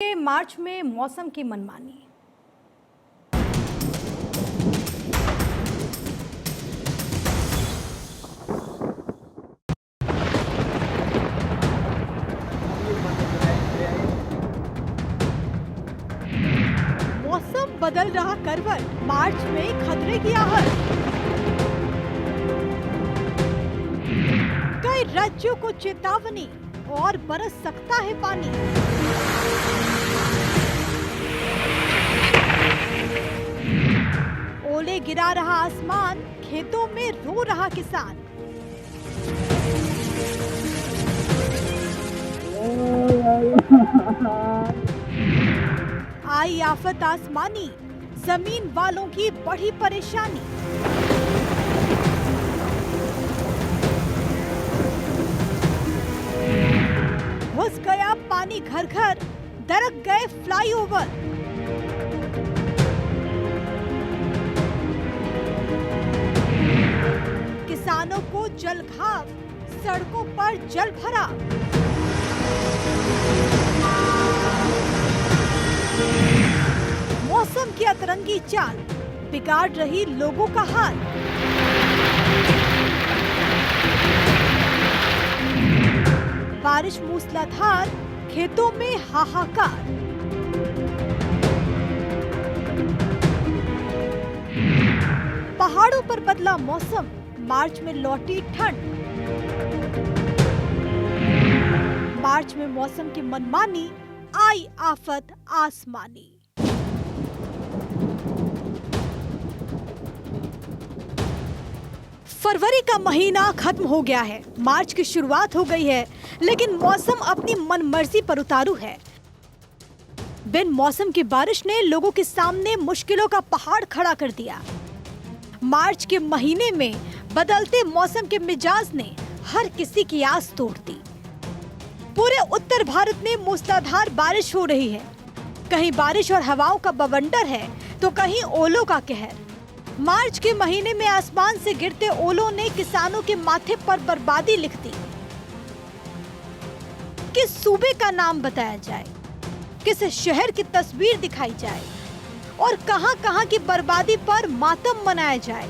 मार्च में मौसम की मनमानी। मौसम बदल रहा करवट, मार्च में खतरे की आहट। कई राज्यों को चेतावनी, और बरस सकता है पानी। ओले गिरा रहा आसमान, खेतों में रो रहा किसान। आई आफत आसमानी, जमीन वालों की बढ़ी परेशानी। घुस गया पानी घर घर, दरक गए फ्लाईओवर। किसानों को जल घाव, सड़कों पर जल भरा। मौसम की अतरंगी चाल बिगाड़ रही लोगों का हाल। बारिश मूसलाधार, खेतों में हाहाकार। पहाड़ों पर बदला मौसम, मार्च में लौटी ठंड। मार्च में मौसम की मनमानी, आई आफत आसमानी। फरवरी का महीना खत्म हो गया है, मार्च की शुरुआत हो गई है, लेकिन मौसम अपनी मनमर्जी पर उतारू है। बिन मौसम की बारिश ने लोगों के सामने मुश्किलों का पहाड़ खड़ा कर दिया। मार्च के महीने में बदलते मौसम के मिजाज ने हर किसी की आस तोड़ दी। पूरे उत्तर भारत में मूसलाधार बारिश हो रही है। कहीं बारिश और हवाओं का बवंडर है, तो कहीं ओलों का कहर। मार्च के महीने में आसमान से गिरते ओलों ने किसानों के माथे पर बर्बादी लिख दी। किस सूबे का नाम बताया जाए, किस शहर की तस्वीर दिखाई जाए, और कहां-कहां की बर्बादी पर मातम मनाया जाए।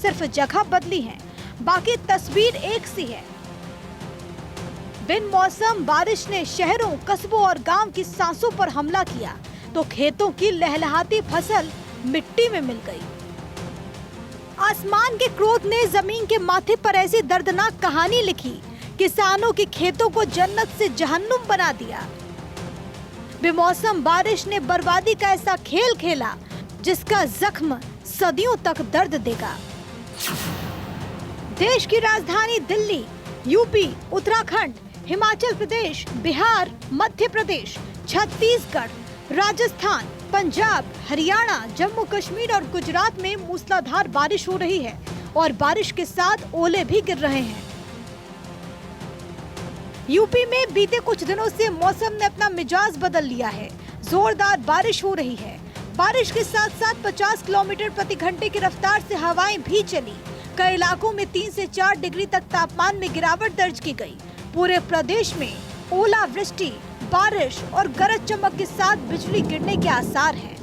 सिर्फ जगह बदली है, बाकी तस्वीर एक सी है। बिन मौसम बारिश ने शहरों, कस्बों और गांव की सांसों पर हमला किया, तो खेतों की लहलहाती फसल मिट्टी में मिल गई। आसमान के क्रोध ने जमीन के माथे पर ऐसी दर्दनाक कहानी लिखी, किसानों के खेतों को जन्नत से जहन्नुम बना दिया। बेमौसम बारिश ने बर्बादी का ऐसा खेल खेला, जिसका जख्म सदियों तक दर्द देगा। देश की राजधानी दिल्ली, यूपी, उत्तराखंड, हिमाचल प्रदेश, बिहार, मध्य प्रदेश, छत्तीसगढ़, राजस्थान, पंजाब, हरियाणा, जम्मू कश्मीर और गुजरात में मूसलाधार बारिश हो रही है, और बारिश के साथ ओले भी गिर रहे हैं। यूपी में बीते कुछ दिनों से मौसम ने अपना मिजाज बदल लिया है। जोरदार बारिश हो रही है। बारिश के साथ साथ 50 किलोमीटर प्रति घंटे की रफ्तार से हवाएं भी चली। कई इलाकों में 3 से 4 डिग्री तक तापमान में गिरावट दर्ज की गई। पूरे प्रदेश में ओलावृष्टि, बारिश और गरज चमक के साथ बिजली गिरने के आसार हैं।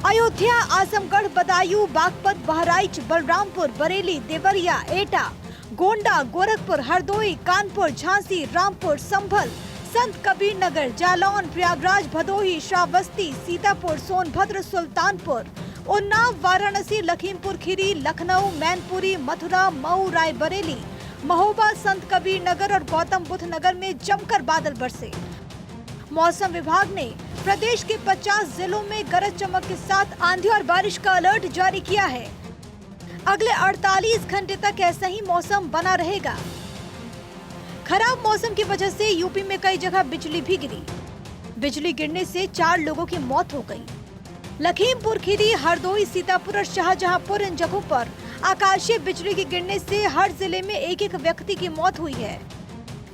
अयोध्या, आजमगढ़, बदायूं, बागपत, बहराइच, बलरामपुर, बरेली, देवरिया, एटा, गोंडा, गोरखपुर, हरदोई, कानपुर, झांसी, रामपुर, संभल, संत कबीर नगर, जालौन, प्रयागराज, भदोही, श्रावस्ती, सीतापुर, सोनभद्र, सुल्तानपुर, उन्नाव, वाराणसी, लखीमपुर खीरी, लखनऊ, मैनपुरी, मथुरा, मऊ, रायबरेली, महोबा, संत कबीर नगर और गौतम बुद्ध नगर में जमकर बादल बरसे। मौसम विभाग ने प्रदेश के 50 जिलों में गरज चमक के साथ आंधी और बारिश का अलर्ट जारी किया है। अगले 48 घंटे तक ऐसा ही मौसम बना रहेगा। खराब मौसम की वजह से यूपी में कई जगह बिजली भी गिरी। बिजली गिरने से 4 लोगों की मौत हो गई। लखीमपुर खीरी, हरदोई, सीतापुर और शाहजहांपुर इन जगहों पर आकाशीय बिजली के गिरने से हर जिले में एक व्यक्ति की मौत हुई है,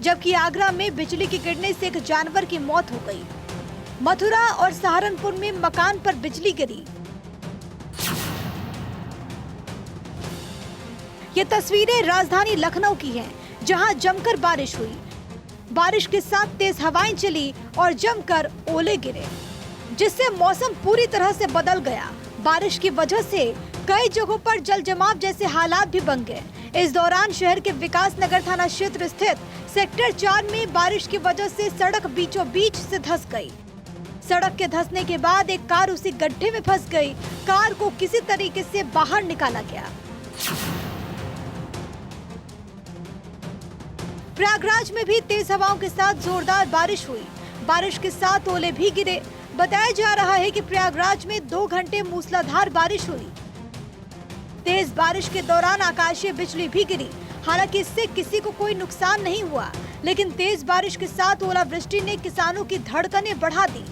जबकि आगरा में बिजली के गिरने से एक जानवर की मौत हो गई। मथुरा और सहारनपुर में मकान पर बिजली गिरी। ये तस्वीरें राजधानी लखनऊ की हैं, जहां जमकर बारिश हुई। बारिश के साथ तेज हवाएं चली और जमकर ओले गिरे, जिससे मौसम पूरी तरह से बदल गया। बारिश की वजह से कई जगहों पर जल जमाव जैसे हालात भी बन गए। इस दौरान शहर के विकास नगर थाना क्षेत्र स्थित सेक्टर 4 में बारिश की वजह से सड़क बीचों बीच से धंस गई। सड़क के धंसने के बाद एक कार उसी गड्ढे में फंस गई। कार को किसी तरीके से बाहर निकाला गया। प्रयागराज में भी तेज हवाओं के साथ जोरदार बारिश हुई। बारिश के साथ ओले भी गिरे। बताया जा रहा है कि प्रयागराज में 2 घंटे मूसलाधार बारिश हुई। तेज बारिश के दौरान आकाशीय बिजली भी गिरी। हालांकि इससे किसी को कोई नुकसान नहीं हुआ, लेकिन तेज बारिश के साथ ओलावृष्टि ने किसानों की धड़कनें बढ़ा दी।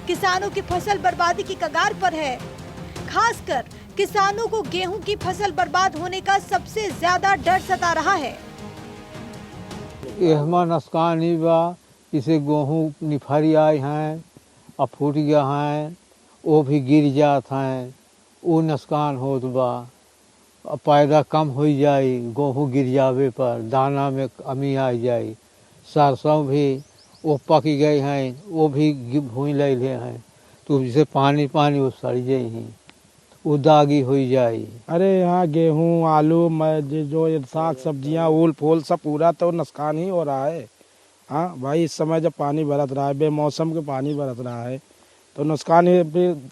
किसानों की फसल बर्बादी की कगार पर है। खासकर किसानों को गेहूं की फसल बर्बाद होने का सबसे ज्यादा डर सता रहा है। एहमा नुकसान ही बा, इसे गेहूं निफरी आए हैं, अब फूट गया है, वो भी गिर जात हैं, वो नुकसान होत बा। पैदा कम हो जाए, गेहूं गिर जावे पर दाना में कमी आ जाए। सरसों भी वो पक गए हैं, वो भी भूई ले हैं, तो जिसे पानी पानी वो सड़ जाए, वो दागी हो जाए। अरे यहाँ गेहूँ, आलू, जो साग सब्जियाँ, ओल फूल सब पूरा तो नुकसान ही हो रहा है। हाँ भाई, इस समय जब पानी बरस रहा है, बेमौसम के पानी बरस रहा है, तो नुकसान ही।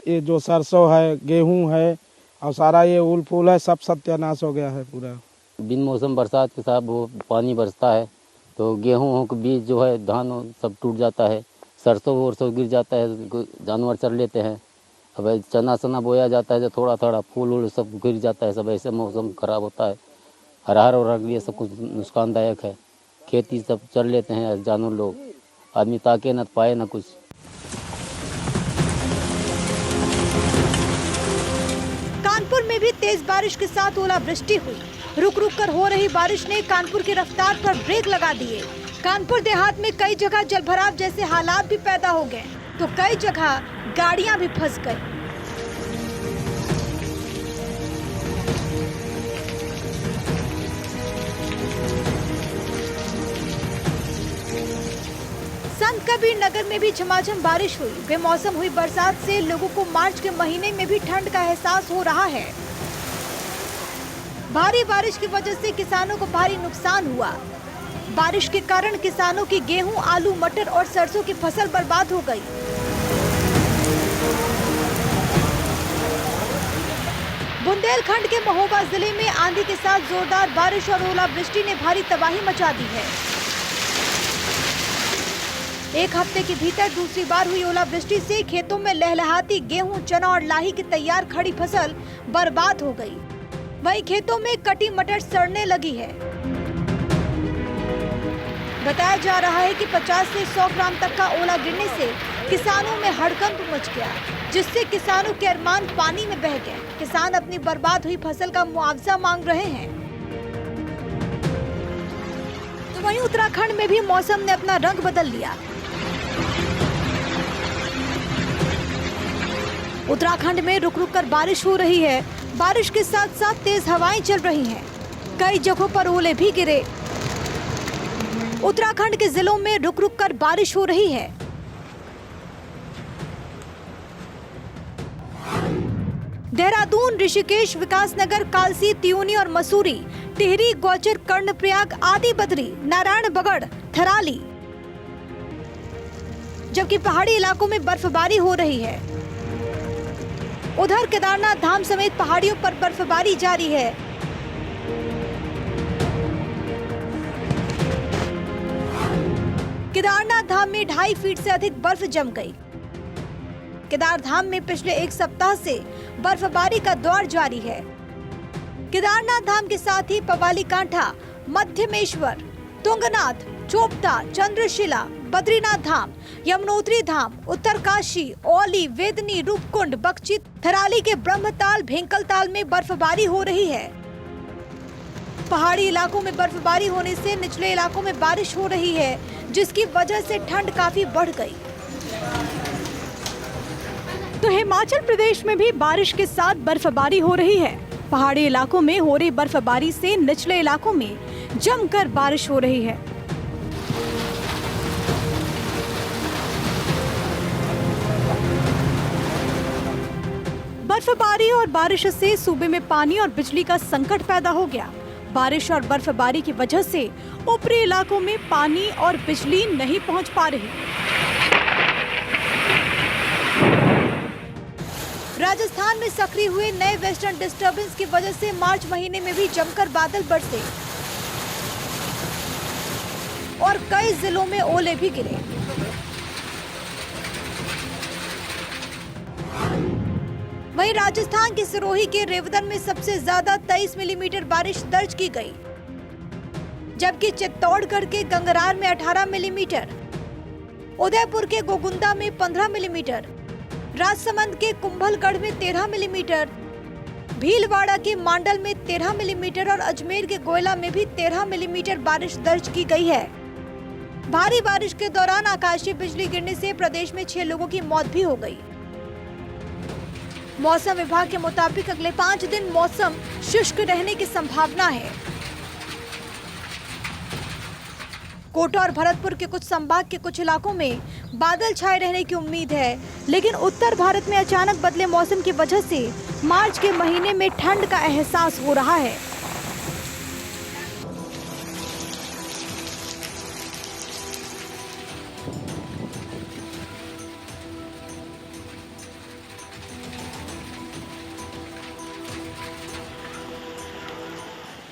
ये जो सरसों है, गेहूँ है और सारा ये ओल फूल है, सब सत्यानाश हो गया है पूरा। बिन मौसम बरसात के साथ वो पानी बरसता है तो गेहूँ के बीज जो है, धान सब टूट जाता है, सरसों वरसों गिर जाता है, जानवर चर लेते हैं। अब चना सना बोया जाता है, जो थोड़ा थोड़ा फूल वूल सब गिर जाता है। सब ऐसे मौसम खराब होता है। हरार और लिए सब कुछ नुकसानदायक है। खेती सब चल लेते हैं जानवर लोग, आदमी ताके न पाए न कुछ। कानपुर में भी तेज बारिश के साथ ओलावृष्टि हुई। रुक रुक कर हो रही बारिश ने कानपुर की रफ्तार पर ब्रेक लगा दिए। कानपुर देहात में कई जगह जलभराव जैसे हालात भी पैदा हो गए, तो कई जगह गाड़ियां भी फंस गई। संत कबीर नगर में भी झमाझम बारिश हुई। बेमौसम हुई बरसात से लोगों को मार्च के महीने में भी ठंड का एहसास हो रहा है। भारी बारिश की वजह से किसानों को भारी नुकसान हुआ। बारिश के कारण किसानों की गेहूं, आलू, मटर और सरसों की फसल बर्बाद हो गई। बुंदेलखंड के महोबा जिले में आंधी के साथ जोरदार बारिश और ओलावृष्टि ने भारी तबाही मचा दी है। एक हफ्ते के भीतर दूसरी बार हुई ओलावृष्टि से खेतों में लहलहाती गेहूं, चना और लाही की तैयार खड़ी फसल बर्बाद हो गई। वहीं खेतों में कटी मटर सड़ने लगी है। बताया जा रहा है कि 50 से 100 ग्राम तक का ओला गिरने से किसानों में हड़कंप मच गया, जिससे किसानों के अरमान पानी में बह गए। किसान अपनी बर्बाद हुई फसल का मुआवजा मांग रहे हैं। तो वहीं उत्तराखंड में भी मौसम ने अपना रंग बदल लिया। उत्तराखंड में रुक रुक कर बारिश हो रही है। बारिश के साथ साथ तेज हवाएं चल रही हैं। कई जगहों पर ओले भी गिरे। उत्तराखंड के जिलों में रुक रुक कर बारिश हो रही है। देहरादून, ऋषिकेश, विकासनगर, कालसी, त्यूनी और मसूरी, टिहरी, गौचर, कर्णप्रयाग, आदि बद्री, नारायण बगड़, थराली, जबकि पहाड़ी इलाकों में बर्फबारी हो रही है। उधर केदारनाथ धाम समेत पहाड़ियों पर बर्फबारी जारी है। केदारनाथ धाम में 2.5 फीट से अधिक बर्फ जम गई। केदार धाम में पिछले एक सप्ताह से बर्फबारी का दौर जारी है। केदारनाथ धाम के साथ ही पवाली कांठा, मध्यमेश्वर, तुंगनाथ, चोपता, चंद्रशिला, बद्रीनाथ धाम, यमुनोत्री धाम, उत्तरकाशी, औली, वेदनी, रूपकुंड, बख्शी, थराली के ब्रह्मताल, भेंकलताल में बर्फबारी हो रही है। पहाड़ी इलाकों में बर्फबारी होने से निचले इलाकों में बारिश हो रही है, जिसकी वजह से ठंड काफी बढ़ गई। तो हिमाचल प्रदेश में भी बारिश के साथ बर्फबारी हो रही है। पहाड़ी इलाकों में हो रही बर्फबारी से निचले इलाकों में जमकर बारिश हो रही है। बर्फबारी और बारिश से सूबे में पानी और बिजली का संकट पैदा हो गया। बारिश और बर्फबारी की वजह से ऊपरी इलाकों में पानी और बिजली नहीं पहुंच पा रही। राजस्थान में सक्रिय हुए नए वेस्टर्न डिस्टर्बेंस की वजह से मार्च महीने में भी जमकर बादल बरसे और कई जिलों में ओले भी गिरे। वहीं राजस्थान के सिरोही के रेवदन में सबसे ज्यादा 23 मिलीमीटर बारिश दर्ज की गई, जबकि चित्तौड़गढ़ के गंगरार में 18 मिलीमीटर, उदयपुर के गोगुंदा में 15 मिलीमीटर, राजसमंद के कुंभलगढ़ में 13 मिलीमीटर, भीलवाड़ा के मांडल में 13 मिलीमीटर और अजमेर के गोयला में भी 13 मिलीमीटर बारिश दर्ज की गई है। भारी बारिश के दौरान आकाशीय बिजली गिरने से प्रदेश में 6 लोगों की मौत भी हो गई। मौसम विभाग के मुताबिक अगले 5 दिन मौसम शुष्क रहने की संभावना है। कोटा और भरतपुर के कुछ संभाग के कुछ इलाकों में बादल छाए रहने की उम्मीद है, लेकिन उत्तर भारत में अचानक बदले मौसम की वजह से मार्च के महीने में ठंड का एहसास हो रहा है।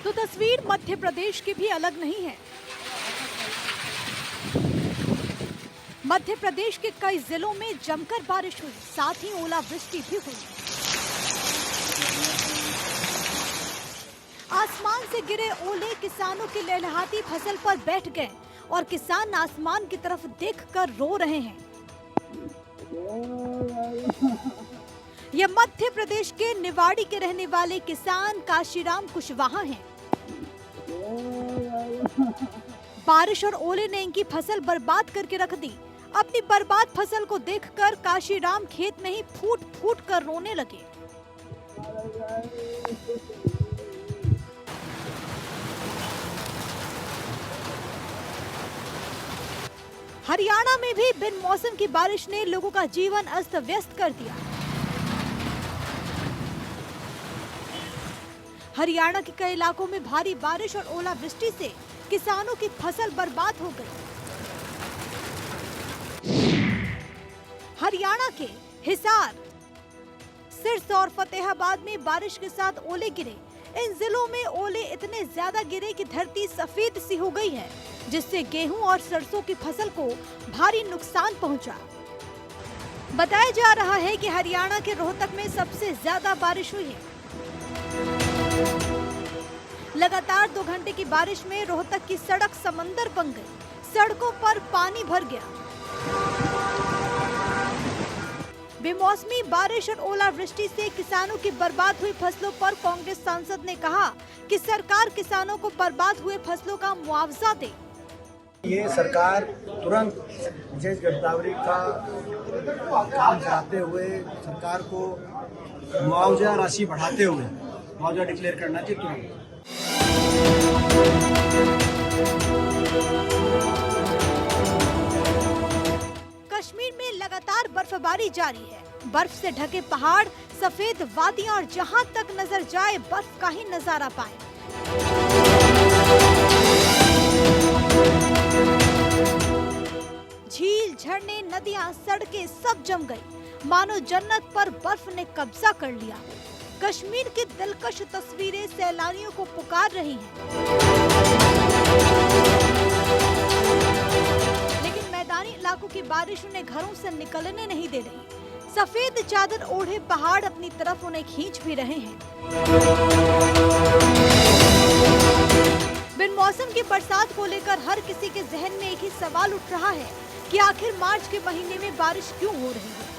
तो तस्वीर मध्य प्रदेश की भी अलग नहीं है। मध्य प्रदेश के कई जिलों में जमकर बारिश हुई, साथ ही ओलावृष्टि भी हुई। आसमान से गिरे ओले किसानों की लहलहाती फसल पर बैठ गए और किसान आसमान की तरफ देखकर रो रहे हैं। यह मध्य प्रदेश के निवाड़ी के रहने वाले किसान काशीराम कुशवाहा हैं। बारिश और ओले ने इनकी फसल बर्बाद करके रख दी। अपनी बर्बाद फसल को देखकर काशीराम खेत में ही फूट फूट कर रोने लगे। हरियाणा में भी बिन मौसम की बारिश ने लोगों का जीवन अस्त व्यस्त कर दिया। हरियाणा के कई इलाकों में भारी बारिश और ओलावृष्टि से किसानों की फसल बर्बाद हो गई। हरियाणा के हिसार, सिरसा और फतेहाबाद में बारिश के साथ ओले गिरे। इन जिलों में ओले इतने ज्यादा गिरे कि धरती सफेद सी हो गई है, जिससे गेहूं और सरसों की फसल को भारी नुकसान पहुंचा। बताया जा रहा है कि हरियाणा के रोहतक में सबसे ज्यादा बारिश हुई है। लगातार 2 घंटे की बारिश में रोहतक की सड़क समंदर बन गई। सड़कों पर पानी भर गया। बेमौसमी बारिश और ओलावृष्टि से किसानों की बर्बाद हुई फसलों पर कांग्रेस सांसद ने कहा कि सरकार किसानों को बर्बाद हुए फसलों का मुआवजा दे। ये सरकार तुरंत विशेष गिरदावरी का काम कराते हुए सरकार को मुआवजा राशि बढ़ाते हुए मुआवजा डिक्लेयर करना चाहिए तुरंत। कश्मीर में लगातार बर्फबारी जारी है। बर्फ से ढके पहाड़, सफेद वादियां और जहां तक नजर जाए बर्फ का ही नजारा पाएं। झील, झरने, नदियां, सड़कें सब जम गई। मानो जन्नत पर बर्फ ने कब्जा कर लिया। कश्मीर की दिलकश तस्वीरें सैलानियों को पुकार रही हैं। लेकिन मैदानी इलाकों की बारिश उन्हें घरों से निकलने नहीं दे रही। सफेद चादर ओढ़े पहाड़ अपनी तरफ उन्हें खींच भी रहे हैं। बिन मौसम की बरसात को लेकर हर किसी के जहन में एक ही सवाल उठ रहा है कि आखिर मार्च के महीने में बारिश क्यों हो रही है।